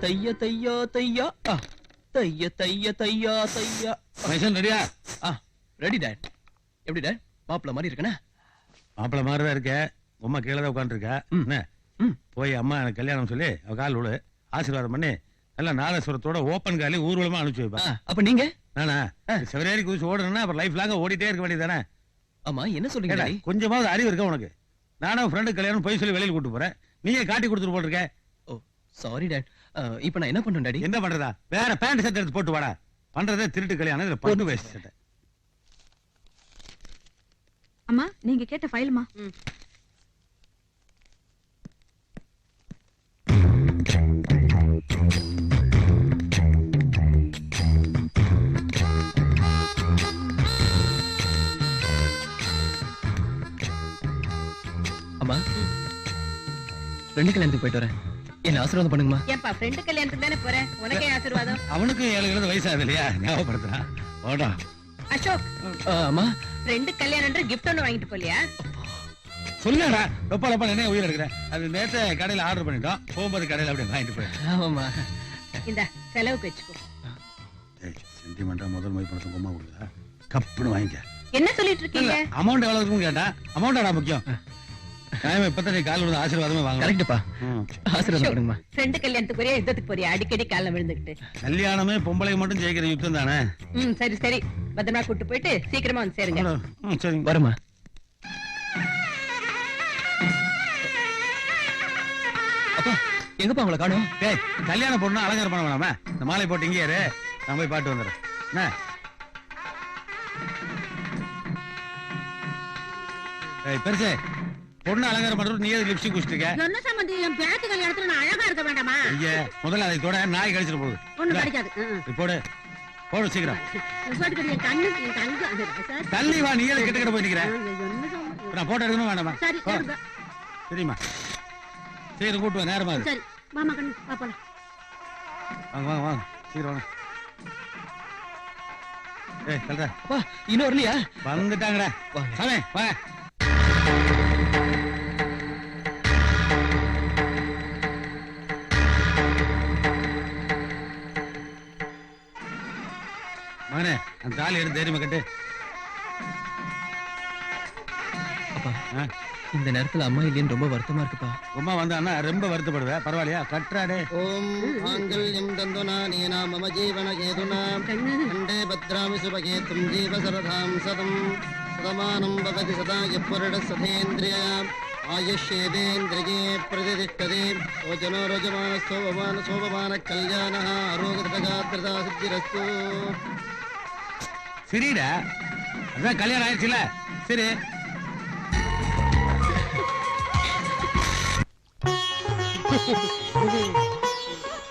தைய தைய தையா தையா தைய தைய தையா தையா. மைசன் ரெடியா? Ready dot. எப்படி டாட்? மாப்பிள்ள மாதிரி இருக்கனா? மாப்பிள்ள மாதிரி தான் இருக்க. அம்மா கீழே தான் உட்காந்துருக்கா. என்ன போய் அம்மா எனக்கு கல்யாணம் சொல்லி அவ கால் விழு, ஆசீர்வாதம் பண்ணி நல்லா நாதஸ்வரத்தோட ஓப்பன் காலி ஊர்வலமா அனுப்பிச்சு வைப்பா. அப்ப நீங்க? நானா செவரேறி குதிச்சு ஓடணும்னா அப்புறம் லைஃப் லாங்க ஓடிட்டே இருக்க வேண்டியதானே? ஆமா, என்ன சொல்றீங்க? கொஞ்சமாவது அறிவு இருக்கா உனக்கு? நானும் ஃப்ரெண்டு கல்யாணம் போய் சொல்லி வெளியில கூட்டு போறேன், நீயே காட்டி கொடுத்துட்டு போட்டிருக்க. ஓ சாரி டாட். இப்ப நான் என்ன பண்றேன் டாடி? என்ன பண்றதா? வேற பேண்ட் ஷர்ட் எடுத்து போட்டு வாடா. பண்றதே திருட்டு கல்யாணம், இதுல பட்டு வேஸ்ட் சட்டை. அம்மா நீங்க கேட்ட ஃபைல்மா. அம்மா ஃப்ரெண்டு கல்யாணத்துக்கு போயிட்டு வரேன், என்ன ஆசீர்வாதம் பண்ணுங்கம்மா. ஏன்பா ஃப்ரெண்டு கல்யாணத்துக்கு தானே போறேன், உனக்கே ஆசீர்வாதம்? அவனுக்கு 7 வயசாகுது இல்லையா, ஞாபகப்படுத்துறான். ஓடா அசோக், அம்மா ஃப்ரெண்டு கல்யாணம்ன்ற கிஃப்ட் ஒண்ணு வாங்கிட்டு போலியா? சொல்லுடா, ரொம்ப என்ன உயிர் எடுக்கிறேன். அது நேத்து கடையில ஆர்டர் பண்ணிட்டோம், போகும்போது கடையில அப்படியே வாங்கிட்டு போயிட்டேன். ஆமாம்மா. இந்த செலவுக்கு வச்சுக்கோ. சென்டிமெண்டா முதல் மொய் பணத்தை பொம்மா கொடுக்குதா, கப்புன்னு வாங்கிக்க. என்ன சொல்லிட்டு இருக்கீங்க? அமௌண்ட் எவ்வளவு இருக்குன்னு கேட்டா, அமௌண்டா முக்கியம். இப்பதான் நீ கால் விழுந்து ஆசீர்வாதமே வாங்க. கரெக்ட்பா, ஆசீர்வாதம் பண்ணுங்கம்மா. ஃப்ரெண்டு கல்யாணத்துக்கு போறியா, யுத்தத்துக்கு போறியா? அடிக்கடி காலம் விழுந்துகிட்டு. கல்யாணமே பொம்பளை மட்டும் ஜெயிக்கிற யுத்தம் தானே. சரி சரி, பத்திரமா கூட்டு போயிட்டு சீக்கிரமா வந்து சேருங்க. சரி வரமா. அப்பா எங்கப்பா உங்களை காணோம்? கல்யாணம் பொண்ணு அலங்காரம் பண்ண வேணாமா? இந்த மாலை போட்டு இங்கே இரு, நான் போய் பாட்டு வந்துடுறேன். என்ன பெருசே, பொண்ணு அலங்காரம் பண்றது நீ லிப்ஸ்டிக் குடிச்சிருக்க? என்ன சம்பந்தி, என் பேத்து கல்யாணத்துல நான் அழகா இருக்க வேண்டாமா? ஐயா முதல்ல அதை தொட, நாய் கழிச்சிட்டு போகுது. ஒண்ணு கிடைக்காது. போடு போடு சீக்கிரம். தள்ளி வா, நீ கிட்ட கிட்ட போய் நிக்கிறேன். நான் போட்டோ எடுக்கணும் வேண்டாமா? சரிம்மா, சீக்கிரம் கூட்டு வா, நேரமா இருக்கு. சரி மாமா கண்ணு பாப்பா. வாங்க வாங்க வாங்க, சீக்கிரம் வாங்க. கல்றா. அப்பா இன்னும் வரலையா? வந்துட்டாங்கடா, சாமி வாங்க. மகனே, அந்த தாலி எடுத்து தைரியமா கட்டு. அப்பா இந்த நேரத்துல அம்மா இல்லைன்னு ரொம்ப வருத்தமா இருக்குப்பா. அம்மா வந்தான்னா ரொம்ப வருத்தப்படுவேன், பரவாயில்லையா? கட்டுறாடே. ஓம் மாங்கல்யம் தந்துனா நீனா மம ஜீவன கேதுனா கண்டே பத்ராமி சுபகேதும் ஜீவ சரதாம் சதம் சதமானம் பவதி சதா யப்புரட சதேந்திரிய ஆயுஷ்யேதேந்திரியே பிரதிதிஷ்டதே ஓஜனோ ரோஜமான சோபமான கல்யாண ஆரோக்கியதகாத்ரதா சித்திரஸ்து. சரிடா, அதான் கல்யாணம் ஆயிடுச்சுல. சரி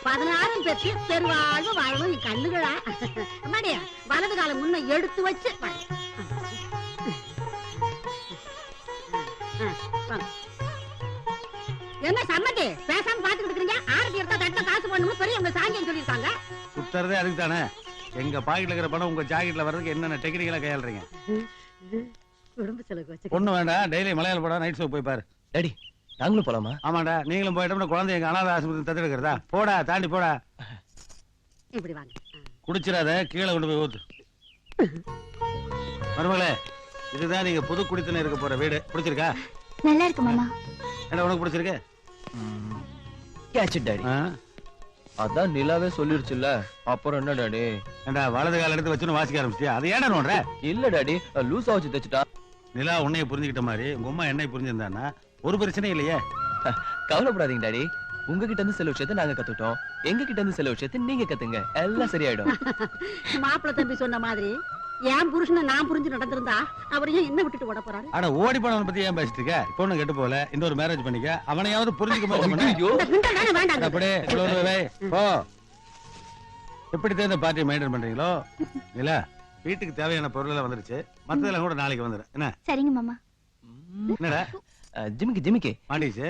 பதினாறும் பெற்று பெருவாழ்வு வாழணும் நீ கண்ணுகளா. அம்மாடியா, வலது காலம் முன்ன எடுத்து வச்சு என்ன சம்மதி பேசாம பாத்துக்கிட்டு இருக்கீங்க? ஆரத்தி எடுத்தா தட்ட காசு பண்ணணும் பெரியவங்க சாங்கியம் சொல்லிருக்காங்க. சுத்துறதே அதுக்கு தானே. எங்க பாக்கெட்ல இருக்கிற பணம் உங்க ஜாக்கெட்ல வர்றதுக்கு என்னென்ன டெக்னிக்கலா கையாளுறீங்க? குடும்ப செலவு வச்சு ஒண்ணு வேண்டாம், டெய்லி மலையாள படம் நைட் ஷோ போய் பாரு. டாடி நாங்களும் போலாமா? ஆமாடா, நீங்களும் போயிட்டோம்னா குழந்தை எங்க அனாதை ஆஸ்பத்திரி தத்தெடுக்கிறதா? போடா, தாண்டி போடா. இப்படி வாங்க. குடிச்சிடாத, கீழே கொண்டு போய் ஊத்து. மருமகளே, இதுதான் நீங்க புது குடித்தன இருக்க போற வீடு. பிடிச்சிருக்கா? நல்லா இருக்கு மாமா. என்ன உனக்கு பிடிச்சிருக்கு? Catch it daddy. அதான் நிலாவே சொல்லிருச்சுல்ல, அப்புறம் என்ன டாடி? ஏண்டா வலது கால எடுத்து வச்சுன்னு வாசிக்க ஆரம்பிச்சியா? அது ஏடா நோடுற? இல்ல டாடி, லூசா வச்சு தைச்சிட்டா. நிலா உன்னைய புரிஞ்சுக்கிட்ட மாதிரி உங்க அம்மா என்னை புரிஞ்சிருந்தானா ஒரு பிரச்சனை இல்லையே. கவலைப்படாதீங்க டாடி, உங்ககிட்ட இருந்து சில விஷயத்தை நாங்க கத்துட்டோம், எங்க கிட்ட இருந்து சில விஷயத்தை நீங்க கத்துங்க, எல்லாம் சரியாயிடும். மாப்பிள்ள தம்பி சொன்ன மாதிரி என் புருஷனை நான் புரிஞ்சு நடந்திருந்தா அவரையும் என்ன விட்டுட்டு ஓட போறாரு? ஆனா ஓடி போனவனை பத்தி ஏன் பேசிட்டு இருக்க? இப்போ ஒண்ணு கெட்டு போல, இன்னொரு மேரேஜ் பண்ணிக்க, அவனையாவது புரிஞ்சுக்க போ. எப்படி தேர்ந்த பார்ட்டியை மெயின்டைன் பண்றீங்களோ? இல்ல வீட்டுக்கு தேவையான பொருள் எல்லாம் வந்துருச்சு, மத்ததெல்லாம் கூட நாளைக்கு வந்துடும். என்ன? சரிங்க மாமா. என்னடா ஜிமிக்கி மாட்டிச்சு?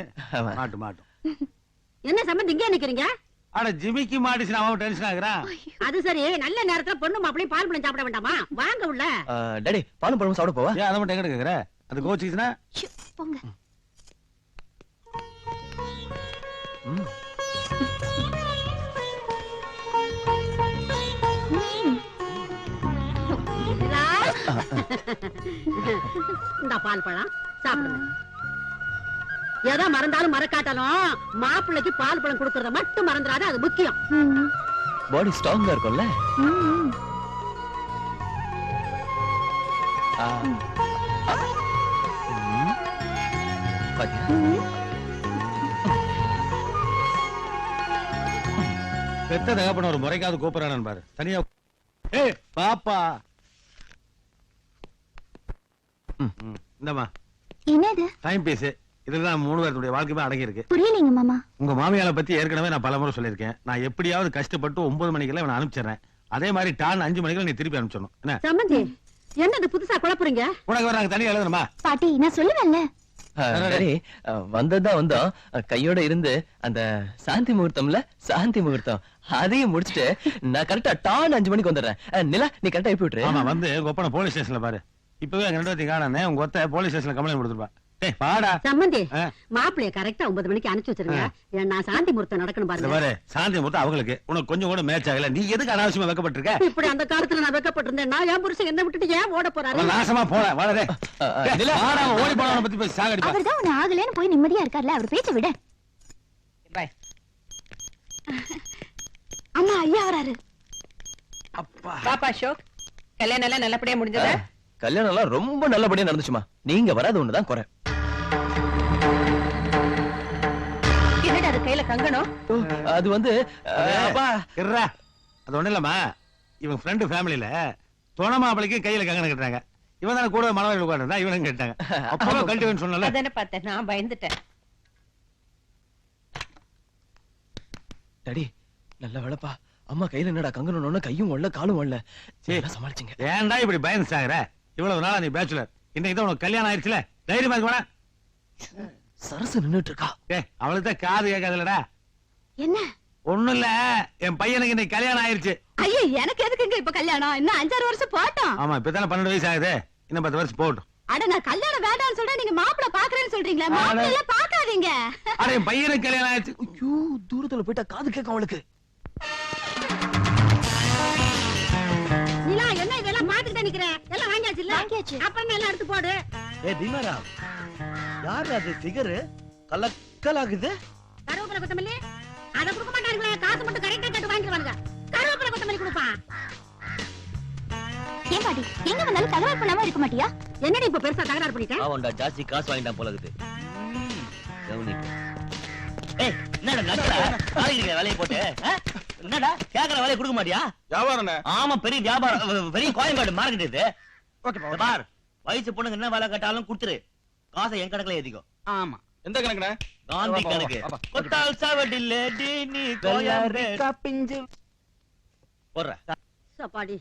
மாட்டும். என்ன சம்பந்தம் இங்கே நிக்கிறீங்க? அட ஜிமிக்கி மாட்டிச்சு, அவன் டென்ஷன் ஆகுறான். அது சரி, நல்ல நேரத்துல பொண்ணு மாப்பிளையும் பால் பழம் சாப்பிட வேண்டாமா? வாங்க உள்ள. டாடி பாலும் பழமும் சாப்பிட போவா? அதை மட்டும் எங்க கேக்குற? அது கோச்சிச்சுனா போங்க. இந்த பால் பழம் சாப்பிடுங்க. எதை மறந்தாலும் மறக்காட்டாலும் மாப்பிள்ளைக்கு பால் பழம் கொடுக்கறத மட்டும் மறந்துடாத, அது முக்கியம். பாடி ஸ்ட்ராங்கா இருக்கும்ல. ஆ. ஆ. ம். பாத்தியா? பெத்த தகப்பன ஒரு முறைக்காவது கூப்பிடறானு பாரு. தனியா ஏய் பாப்பா. இந்தம்மா என்னது? Time piece. இதுதான் 3 பேருடைய வாழ்க்கையுமே அடங்கி இருக்கு. புரியலீங்க மாமா. உங்க மாமியாரை பத்தி ஏற்கனவே நான் பலமுறை சொல்லியிருக்கேன். நான் எப்படியாவது கஷ்டப்பட்டு 9 மணிக்கெல்லாம் இவனை அனுப்பிச்சிடுறேன். அதே மாதிரி டான் 5 மணிக்கெல்லாம் நீ திருப்பி அனுப்பிச்சிடணும். என்ன சம்பந்தி, என்னது புதுசா குழப்புறீங்க? உனக்கு வராங்க தனியா எழுதணுமா? பாட்டி நான் சொல்லுவேன்ல. சரி, வந்ததுதான் வந்தோம். கையோட இருந்து அந்த சாந்தி முகூர்த்தம்ல சாந்தி முகூர்த்தம் அதையும் முடிச்சுட்டு நான் கரெக்டா டான் 5 மணிக்கு வந்துடுறேன். நிலா, நீ கரெக்டா எழுப்பி விட்டுரு. ஆமா, வந்து உங்க ஒப்பனை போலீஸ் ஸ்டேஷன்ல பாரு. இப்பவே அங்க 2 பேத்தையும் காணானே. உங்க ஒத்த போலீஸ் ஸ்டேஷன்ல கம்ப்ளைண்ட் கொடுத்துருப்பா. டேய் பாடா. சம்பந்தி, மாப்பிள்ளைய கரெக்டா 9 மணிக்கு அனுப்பிச்சு வச்சிருங்க. நான் சாந்தி முகூர்த்தம் நடக்கணும் இந்த பாருங்க. பாரு, சாந்தி முகூர்த்தம் அவங்களுக்கு. உனக்கு கொஞ்சம் கூட மேட்ச் ஆகல. நீ எதுக்கு அனாவசியமா வெக்கப்பட்டிருக்க? இப்படி அந்த காலத்துல நான் வெக்கப்பட்டிருந்தேன். நான் என் புருஷன் என்ன விட்டுட்டு ஏன் ஓட போறாரு? அவன் நாசமா போல வாடா. வாடா, ஓடி போனவன பத்தி போய் சாகடிப்பா. அவர்தான் உன்னை ஆகலன்னு போய் நிம்மதியா இருக்கார்ல, அவர் பேச்ச விட. அம்மா, ஐயா வராரு. அப்பா பாப்பா அசோக், கல்யாணம் எல்லாம் நல்லபடியா முடிஞ்சதா? கல்யாணம் எல்லாம் ரொம்ப நல்லபடியா நடந்துச்சுமா. நீங்க வராது ஒண்ணுதான் குறை. என்னடா அது கையில கங்கணம்? அது வந்து அப்பா இருடா. அது ஒண்ணு இல்லம்மா, இவன் ஃப்ரெண்டு ஃபேமிலில துணை மாப்பிளைக்கு கையில கங்கணம் கட்டுறாங்க. இவன் தானே கூட மனவரையில் உட்கார்ந்தா, இவனும் கேட்டாங்க. அப்போ கல்டிவேன்னு சொன்னல. அதானே பார்த்தேன், நான் பயந்துட்டேன். டாடி, நல்ல வேலைப்பா. அம்மா கையில என்னடா கங்கணம்னு கையும் ஒல்ல காலும் ஒல்ல. சரி சமாளிச்சுங்க. ஏன்டா இப்படி பயந்து சாகுற? இவ்வளவு நாளா நீ பேச்சுலர், இன்னைக்கு தான் உனக்கு கல்யாணம் ஆயிடுச்சுல, தைரியமா இருக்க. சரசு நின்னுட்டு இருக்கா. அவளுக்கு தான் காது கேட்காதுலடா. என்ன? ஒண்ணும் இல்ல, என் பையனுக்கு இன்னைக்கு கல்யாணம் ஆயிருச்சு. ஐயோ, எனக்கு எதுக்குங்க இப்ப கல்யாணம்? இன்னும் 5-6 வருஷம் போட்டோம். ஆமா, இப்பதானே 12 வயசு ஆகுது. இன்னும் 10 வருஷம் போகட்டும். அட, நான் கல்யாணம் வேண்டாம்னு சொல்றேன், நீங்க மாப்பிள்ளை பாக்குறேன்னு சொல்றீங்களா? மாப்பிள்ளை எல்லாம் பாக்காதீங்க. அட, என் பையனுக்கு கல்யாணம் ஆயிருச்சு. ஐயோ, தூரத்துல போயிட்டா காது கேட்கும் அவளுக்கு. நிலா, என்ன இதெல்லாம் பாத்துக்கிட்டே நிக்கிற? எல்லாம் வாங்கியாச்சு இல்ல? வாங்கியாச்சு. அப்புறம் எல்லாம் எடுத்து போடு. பீமாரா, யாரு அது ஃபிகர் கலக்கலாகுது? கருவேப்பிலை கொத்தமல்லி அத கொடுக்க மாட்டாங்களே, காசு மட்டும் கரெக்டா கேட்டு வாங்கிடுவாங்க. கருவேப்பிலை கொத்தமல்லி கொடுப்பான். ஏன் பாட்டி, எங்க வந்தாலும் தகவல் பண்ணாம இருக்க மாட்டியா? என்னடி இப்ப பெருசா தகராறு பண்ணிட்டேன்? அவன்டா ஜாஸ்தி காசு வாங்கிட்டான் போல இருக்குது. ஏய், என்னடா நக்கலா? காலையில வேலையை போட்டு என்னடா கேக்குற வேலையை கொடுக்க மாட்டியா? வியாபாரம் ஆமா, பெரிய வியாபாரம், பெரிய கோயம்பாடு மார்க்கெட் இது. இத பார், வயசு பொண்ணுங்க என்ன வேலை கேட்டாலும் கொடுத்துரு. காசை என் கணக்குல ஏத்திக்கோ. ஆமா. எந்த கணக்குடா? காந்தி கணக்கு. கொட்டால் சாவடில்ல நீ கோயம்பேடு பிஞ்சு போடுற. சப்பாடி,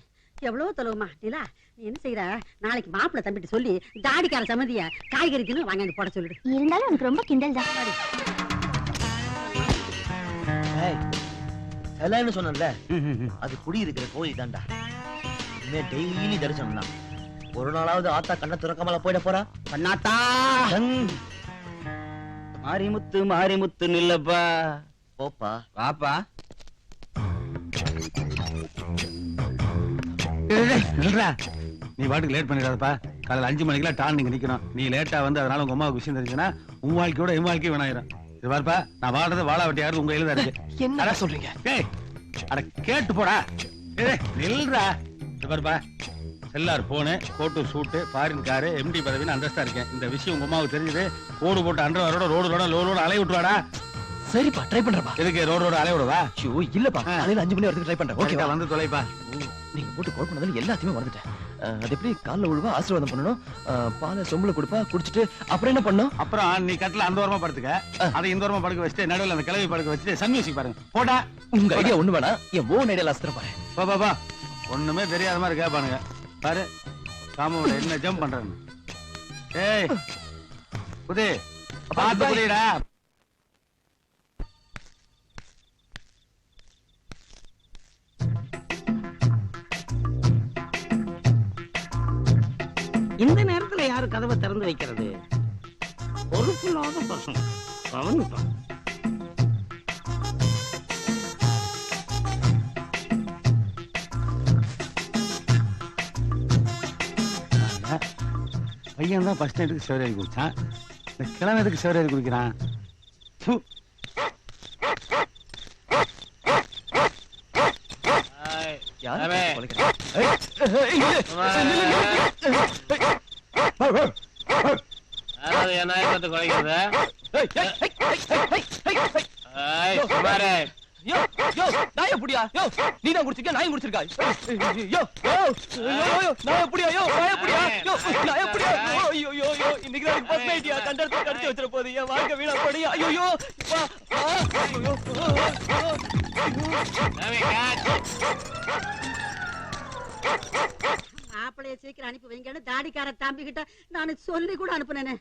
எவ்வளவு தொலைவுமா. நிலா, நீ என்ன செய்யற? நாளைக்கு மாப்பிள்ளை தம்பிட்டு சொல்லி தாடிக்கார சம்மதிய காய்கறி தின்னு வாங்கி போட சொல்லிடு. இருந்தாலும் உனக்கு ரொம்ப கிண்டல் தான். சிலைன்னு சொன்னல, அது குடி இருக்கிற கோயில் தான்டா. இனிமே டெய்லி தரிசனம் தான். ஒரு நாளாவது ஆத்தா கண்ணை திறக்காமல போயிட போறா. கண்ணாத்தா, கண். மாரிமுத்து மாரிமுத்து நில்லப்பா. போப்பா. பாப்பா, நீ பாட்டுக்கு லேட் பண்ணிடாதப்பா. காலையில 5 மணிக்கெல்லாம் டான் நீங்க நிக்கணும். நீ லேட்டா வந்து அதனால உங்க அம்மாவுக்கு விஷயம் தெரிஞ்சுன்னா உன் வாழ்க்கையோட என் வாழ்க்கை வேணாயிரும். இது பாருப்பா, நான் வாழ்றது வாழா வெட்டி யாரு உங்க கையில தான் இருக்கு. என்ன சொல்றீங்க? ஏய், அட கேட்டு போடா. ஏய், நில்றா. இது பாருப்பா, எல்லார் போனு, கோட்டு சூட்டு, ஃபாரின் காரு, எம்டி பதவின்னு அந்தஸ்தா இருக்கேன். இந்த விஷயம் உங்க அம்மாவுக்கு தெரிஞ்சது, கோடு போட்டு அண்டர்வேரோட ரோடு லோடு அலைய விட்டுவாடா. சரிப்பா, ட்ரை பண்றப்பா. எதுக்கு ரோடு அலைய விடுவா? ஐயோ இல்லப்பா, காலையில 5 மணி வரைக்கும் ட்ரை பண்றேன். ஓகேவா? ஓகேவா? வந்து தொலைப்பா. நீங்க போட்டு கால் பண்ணதால எல்லாத்தையுமே மறந்துட்டேன். அது எப்படி கால்ல விழுவா, ஆசீர்வாதம் பண்ணணும், பாலை சொம்புல கொடுப்பா, குடிச்சிட்டு அப்புறம் என்ன பண்ணும்? அப்புறம் நீ கட்டில அந்த ஓரமா படுத்துக்க, அதை இந்த ஓரமா படுக்க வச்சுட்டு நடுவில் அந்த கிளவி படுக்க வச்சுட்டு சன் மியூசிக் பாருங்க. போடா. உங்க ஐடியா ஒண்ணு வேணா, என் ஓன் ஐடியா அஸ்திரம் பாரு. பா ஒண்ணுமே தெரியாத மாதிரி கேட்பானுங்க பாரு. காமோட என்ன ஜம்ப் பண்றாங்க. ஏய் புதி, பாத்து புரியடா. இந்த நேரத்துல யாரு கதவை திறந்து வைக்கிறது? பொறுப்பில்லாத பசங்க. கவனிப்பான். பையன் தான் ஃபர்ஸ்ட் நைட்டுக்கு சிவராரி குடிச்சான், இந்த கிழமை எதுக்கு சிவராரி குடிக்கிறான்? ப்பு. யாரு அவன். கொலைக்கிறா? என்ன குறைக்கிறது? யோ யோ நாய புடியா யோ நீ தான் குடிச்சிருக்க நாய் குடிச்சிருக்கா யோ யோ யோ நாய புடியா யோ நாய புடியா யோ நாய புடியா யோ யோ யோ இன்னைக்கு தான் ஃபர்ஸ்ட் நைட்டியா கண்டறத கடிச்சு வச்சிர போது என் வாழ்க்கை வீணா போடியா ஐயோ யோ வா ஐயோ மாப்பிளைய சீக்கிரம் அனுப்பி வைங்கன்னு தாடிக்கார தம்பி கிட்ட நான் சொல்லி கூட அனுப்புனேனே.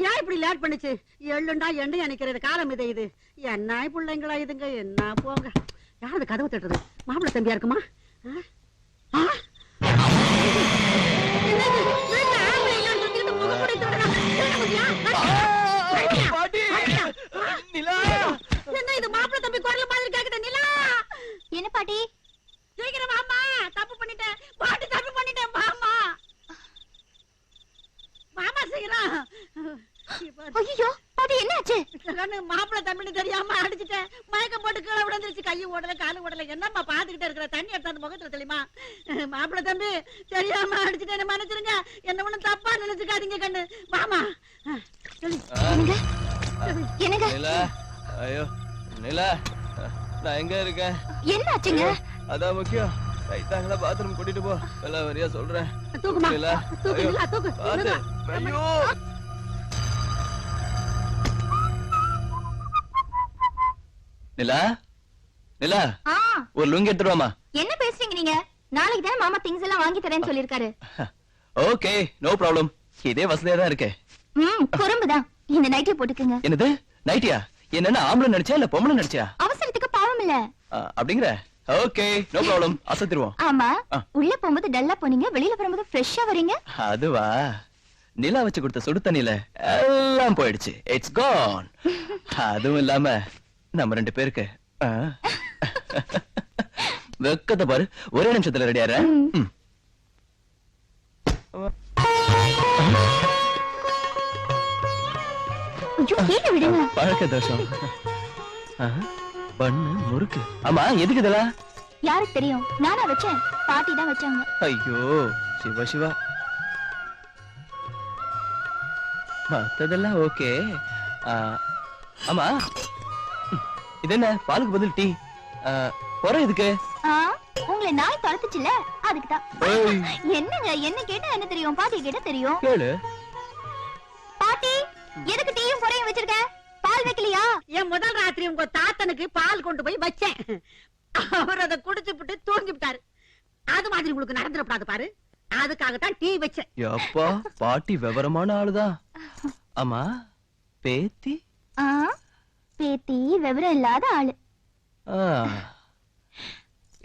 ஏன் இப்படி லேட் பண்ணுச்சு? எள்ளுண்டா எண்ணெய் அணைக்கிறது காலம் இது. இது என்ன பிள்ளைங்களா இதுங்க? என்ன போங்க. யாரது கதவு தட்டுறது? மாப்பிள்ளை தம்பியா இருக்குமா? ஆ? ஆ? என்னது? வீட்டுல ஆம்பளை இல்லைன்னு சொல்லிட்டு முகமூடி தூக்குறான். என்ன புத்தியா? பாட்டி நிலா என்ன இது மாப்பிள்ளை தம்பி குரல் மாதிரி கேக்குது? நிலா, என்ன பாட்டி? சீக்கிரம் வாமா. தப்பு பண்ணிட்டேன் பாட்டி, தப்பு பண்ணிட்டேன். மாமா மாமா சீக்கிரம். ஐயோ பாட்டி என்னாச்சு? மாப்பிள்ளை தம்பின்னு தெரியாம அடிச்சுட்டேன். மயக்கம் போட்டு கீழே விழுந்துருச்சு. கையும் ஓடல காலும் ஓடல. என்னம்மா பாத்துக்கிட்டே இருக்கிற? தண்ணி எடுத்து அந்த முகத்துல தெரியுமா? மாப்பிள்ளை தம்பி தெரியாம அடிச்சுட்டேன், மன்னிச்சிருங்க. என்ன ஒண்ணும் தப்பா நினைச்சுக்காதீங்க கண்ணு. மாமா என்னங்க நிலா ஐயோ நிலா நான் எங்க இருக்கேன்? என்னாச்சுங்க? அதான் முக்கியம். ரைட்டாங்களா பாத்ரூம் கூட்டிட்டு போ. எல்லாம் வரியா சொல்றேன். தூக்குமா, நிலா தூக்கு நிலா, தூக்கு. பாத்து ஐயோ நிலா நிலா ஒரு லுங்கி எடுத்துருவாமா. என்ன பேசுறீங்க நீங்க? நாளைக்கு தானே மாமா திங்ஸ் எல்லாம் வாங்கி தரேன்னு சொல்லிருக்காரு. Okay no problem. இதே வசதியா தான் இருக்கு. குறும்புதான். இந்த நைட்டே போட்டுக்குங்க. என்னது நைட்டியா? என்னன்னா ஆம்பளை நடிச்சா இல்ல பொம்பளை நடிச்சா? அவசரத்துக்கு பாவம் இல்ல. அப்படிங்கிற ஓகே நோ ப்ராப்ளம். அசத்திருவோம். ஆமா உள்ள போகும்போது டல்லா போனீங்க, வெளியில வரும்போது ஃப்ரெஷ்ஷா வரீங்க. அதுவா நிலா வச்சு கொடுத்த சுடு தண்ணியில எல்லாம் போயிடுச்சு. இட்ஸ் கான். அதுவும் இல்லாம நம்ம ரெண்டு பேருக்கு வெக்கத்தை பாரு. ஒரே நிமிஷத்துல ரெடி ஆற. கீழே விடுங்க. பழக்க தோஷம். பண்ணு முறுக்கு. ஆமா எதுக்கு இதெல்லாம்? யாருக்கு தெரியும்? நானா வச்சேன். பாட்டி தான் வச்சாங்க. ஐயோ சிவா சிவா. மத்ததெல்லாம் ஓகே. ஆமா இது என்ன பாலுக்கு பதில் டீ? போற எதுக்கு? உங்களை நாய் துரத்துச்சுல அதுக்குதான். ஏய். என்னங்க என்ன கேட்டா என்ன தெரியும்? பாட்டி கேட்டா தெரியும். கேளு. பாட்டி எதுக்கு டீயும் பொறையும் வச்சிருக்க? பால் வைக்கலையா? என் முதல் ராத்திரி உங்க தாத்தனுக்கு பால் கொண்டு போய் வச்சேன். அவர் அதை குடிச்சுப்புட்டு தூங்கி விட்டாரு. அது மாதிரி உங்களுக்கு நடந்துடக்கூடாது பாரு. அதுக்காகத்தான் டீ வச்சேன். அப்பா பாட்டி விவரமான ஆளுதான். ஆமா பேத்தி? பேத்தி விவரம் இல்லாத ஆளு.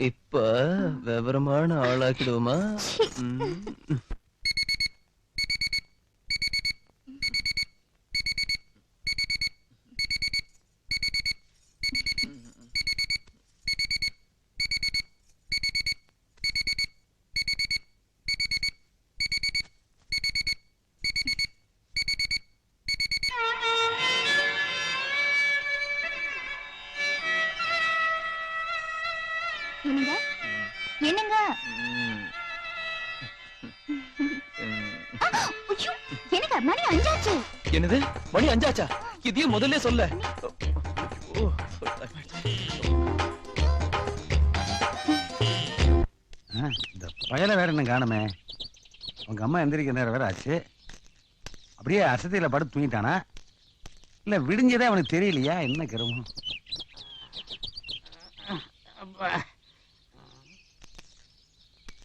இப்ப விவரமான ஆளாக்கிடுவோமா? என்னங்க என்னங்க? எனக்கு மணி 5 ஆச்சு. என்னது மணி 5 ஆச்சா? இதையும் முதல்ல சொல்ல. இந்த பயல வேற என்ன காணுமே? உங்க அம்மா எந்திரிக்க நேரம் வேற ஆச்சு. அப்படியே அசதியில படுத்து தூங்கிட்டானா இல்ல விடிஞ்சதே அவனுக்கு தெரியலையா? என்ன கருமம்.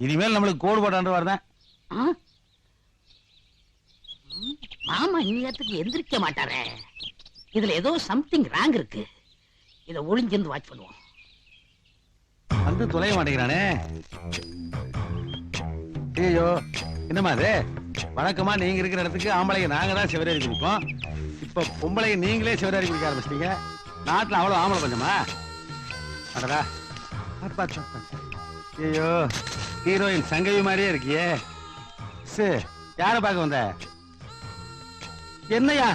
இனிமேல் நம்மளுக்கு கோடு போட்டாண்டு வரதான். மாமா இன்னத்துக்கு எந்திரிக்க மாட்டாரே. இதுல ஏதோ சம்திங் ராங் இருக்கு. இத ஒளிஞ்சிருந்து வாட்ச் பண்ணுவோம். வந்து தொலைய மாட்டேங்கிறானே. ஐயோ என்னமா அது? வழக்கமா நீங்க இருக்கிற இடத்துக்கு ஆம்பளைங்க நாங்க தான் சிவராரி குடிப்போம். இப்ப பொம்பளைங்க நீங்களே சிவராரி குடிக்க ஆரம்பிச்சிட்டீங்க. நாட்டுல அவ்வளவு ஆம்பளை கொஞ்சமா? அடடா ஐயோ ஹீரோயின் சங்கவி மாதிரியே இருக்கியே. யார பார்க்க வந்த? என்னையா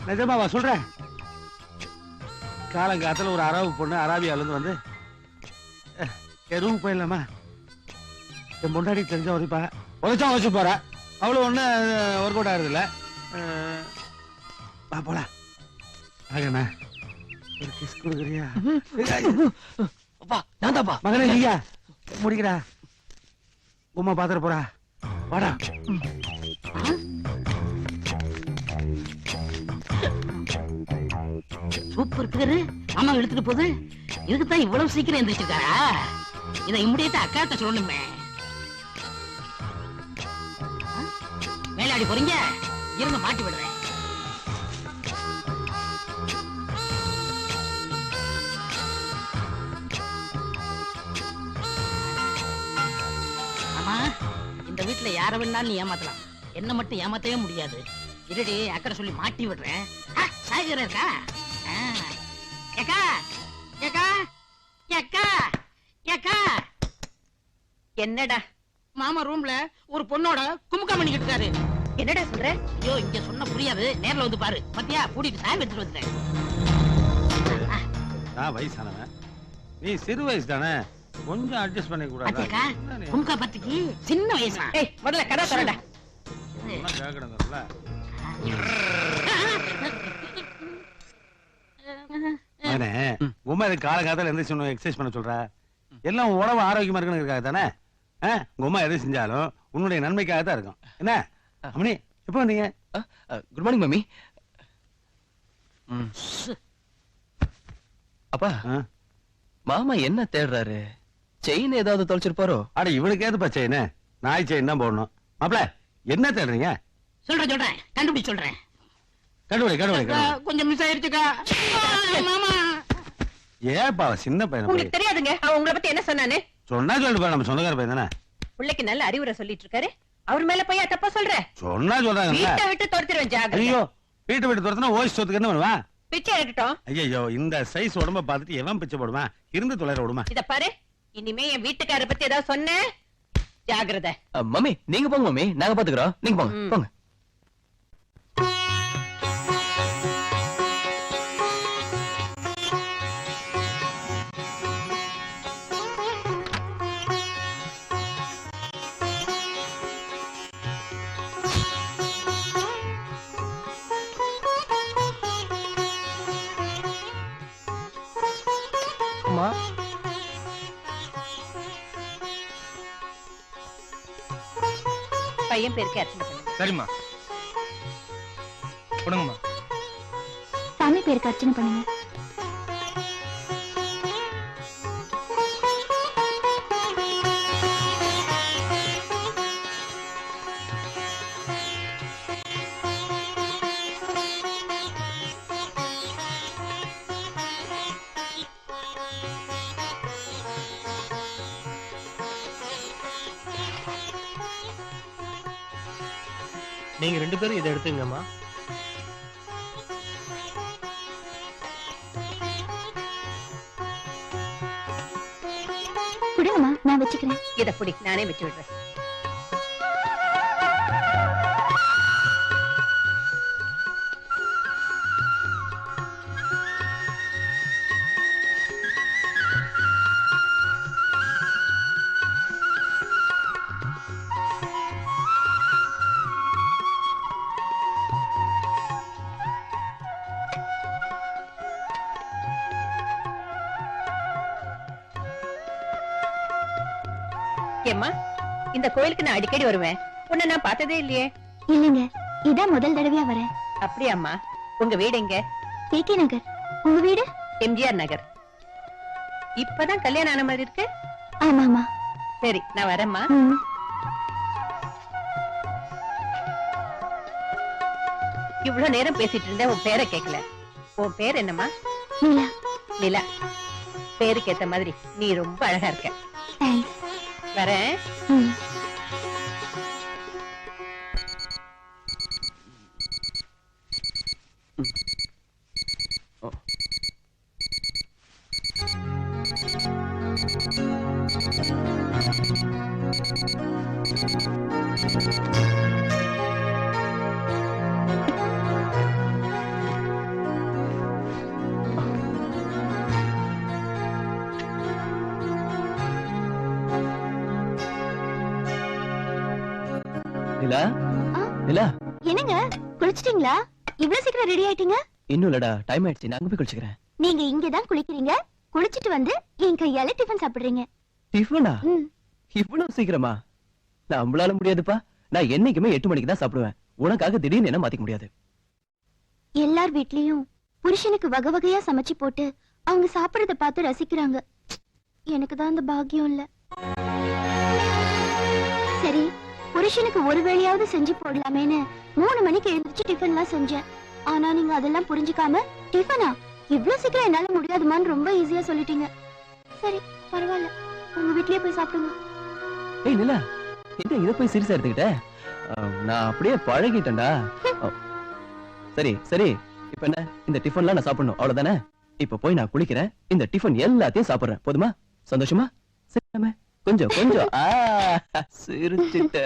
நிஜமாவா சொல்றேன்? காலங்காலத்துல ஒரு அரபு பொண்ணு அராபியால இருந்து வந்து என் ரூம் போயிடலாமா? என் பொண்டாடி தெரிஞ்ச உதச்சா வச்சு போற. அவ்வளவு ஒண்ணு ஒர்க் அவுட் ஆகுது இல்ல. போலாம் ஆகண்ணா, ஒரு கிஸ் கொடுக்குறியா? அப்பா நான் தான்ப்பா. மகனே நீயா முடிக்கிறா? உமா பாத்திர போறா. வாடா. சூப்பர் பேரு மாமா எடுத்துட்டு போகுது. இதுக்குதான் இவ்வளவு சீக்கிரம் எந்திரிச்சிருக்காரா? இதை இம்மிடியேட்டா அக்காட்ட சொல்லணுமே. மேலாடி போறீங்க, இருங்க மாட்டி விடுறேன். ஆமா, இந்த வீட்டுல யார வேணாலும் நீ ஏமாத்தலாம், என்ன மட்டும் ஏமாத்தவே முடியாது. இருடி, அக்கறை சொல்லி மாட்டி விடுறேன். சாய்கரா இருக்கா? ஏக்கா ஏக்கா ஏக்கா ஏக்கா, என்னடா மாமா ரூம்ல ஒரு பொண்ணோட குமுக்கா பண்ணிக்கிட்டு இருக்காரு. என்னடா சொல்ற? ஐயோ, இங்க சொன்ன புரியாது, நேர்ல வந்து பாரு. பத்தியா, கூட்டிட்டு சாயம் எடுத்துட்டு வந்துட்டேன். நான் வயசானவன், நீ சிறு வயசு தானே, கொஞ்சம் அட்ஜஸ்ட் பண்ணி கூடாது. அச்சேக்கா, குமுக்கா பத்திக்கு சின்ன வயசா? ஏய், முதல்ல கதை திறடா. கேட்கணுங்கல்ல. உமா இது காலகாலத்துல எந்த சொன்ன எக்ஸசைஸ் பண்ண சொல்ற? எல்லாம் உடம்பு ஆரோக்கியமா இருக்கணும் தானே? உங்க அம்மா எதை செஞ்சாலும் உன்னுடைய நன்மைக்காக தான் இருக்கும். என்ன அம்மணி, எப்போ வந்தீங்க? Good morning mummy. அப்பா, மாமா என்ன தேடுறாரு? செயின் ஏதாவது தொலைச்சிருப்பாரோ? அட இவனுக்கு ஏதுப்பா செயின்? நாய் செயின் தான் போடணும். மாப்பிள என்ன தேடுறீங்க? சொல்றேன், கண்டுபிடி சொல்றேன். கண்டுபிடி. கொஞ்சம் மிஸ் ஆயிருச்சுக்கா. மாமா, ஏப்பா சின்ன பையன் உங்களுக்கு தெரியாதுங்க, அவன் உங்களை பத்தி என்ன சொன்னானே? சொன்னா சொல்லிட்டு நம்ம சொந்தக்கார பையன் தானே. பிள்ளைக்கு நல்ல அறிவுரை சொல்லிட்டு இருக்காரு, அவர் மேல போய் தப்பா சொல்ற? சொன்னா சொல்றாங்க. வீட்டை விட்டு துரத்திடுவேன் ஜாகிரதை. ஐயோ, வீட்டை விட்டு துரத்துனா ஓய்ஸ் சொத்துக்கு என்ன பண்ணுவா? பிச்சை எடுக்கட்டும். ஐயோ, இந்த சைஸ் உடம்ப பார்த்துட்டு எவன் பிச்சை போடுமா? இருந்து தொலைற விடுமா? இத பாரு, இனிமே என் வீட்டுக்கார பத்தி ஏதாவது சொன்ன ஜாகிரதை. மம்மி நீங்க போங்க மம்மி, நாங்க பாத்துக்கிறோம். நீங்க போங்க போங்க. பையன் பேருக்கு அர்ச்சனை பண்ணுங்க. சரிம்மா, கொடுங்கம்மா. சாமி பேருக்கு அர்ச்சனை பண்ணுங்க. நீங்க ரெண்டு பேரும் இதை எடுத்துங்கம்மா. கொடுங்கம்மா, நான் வச்சுக்கிறேன். இத புடி, நானே வச்சு விடுறேன். ஏம்மா, இந்த கோயிலுக்கு நான் அடிக்கடி வருவேன், உன்னை நான் பார்த்ததே இல்லையே. இல்லைங்க, இதான் முதல் தடவையா வரேன். அப்படியாம்மா? உங்க வீடு எங்க? கே நகர். உங்க வீடு? எம்ஜிஆர் நகர். இப்பதான் கல்யாணம் ஆன மாதிரி இருக்கு. ஆமாமா. சரி, நான் வரேம்மா. இவ்வளவு நேரம் பேசிட்டு இருந்தேன், உன் பேரை கேட்கல. உன் பேர் என்னம்மா? நிலா. நிலா. பேருக்கு ஏத்த மாதிரி நீ ரொம்ப அழகா இருக்க. தேங்க்ஸ். வரேன். நிலா ஆ? நிலா என்னங்க குளிச்சிட்டீங்களா? இவ்வளவு சீக்கிரம் ரெடி ஆயிட்டீங்க? இன்னும் இல்லடா, டைம் ஆயிடுச்சு, நான் அங்க போய் குளிச்சுக்கிறேன். நீங்க இங்கதான் குளிக்கிறீங்க, குளிச்சிட்டு வந்து என் கையால டிஃபன் சாப்பிடுறீங்க. டிஃபனா? ம். இவ்வளவு சீக்கிரமா? நம்மளால முடியாதுப்பா. நான் என்னைக்குமே 8 மணிக்கு தான் சாப்பிடுவேன். உனக்காக திடீர்னு என்ன மாத்திக்க முடியாது. எல்லார் வீட்லயும் புருஷனுக்கு வகை வகையா சமைச்சு போட்டு அவங்க சாப்பிடறத பார்த்து ரசிக்கிறாங்க. எனக்கு தான் அந்த பாக்கியம் இல்ல. சரி, புருஷனுக்கு ஒரு வேளையாவது செஞ்சு போடலாமேன்னு 3 மணிக்கு எழுந்திரிச்சு டிஃபன்லாம் செஞ்சேன். ஆனா நீங்க அதெல்லாம் புரிஞ்சுக்காம டிஃபனா இவ்வளவு சீக்கிரம் என்னால முடியாதுமான்னு ரொம்ப ஈஸியா சொல்லிட்டீங்க. சரி பரவாயில்ல, உங்க வீட்லயே போய் சாப்பிடுங்க. ஏய் நிலா, என்ன இத போய் சீரியஸா எடுத்துக்கிட்ட? நான் அப்படியே பழகிட்டேன்டா. சரி சரி, இப்ப என்ன, இந்த டிஃபன்லாம் நான் சாப்பிடணும் அவ்வளவுதானே? இப்ப போய் நான் குளிக்கிறேன், இந்த டிஃபன் எல்லாத்தையும் சாப்பிடுறேன். போதுமா? சந்தோஷமா? சரி கொஞ்சம் கொஞ்சம் சிரிச்சிட்ட.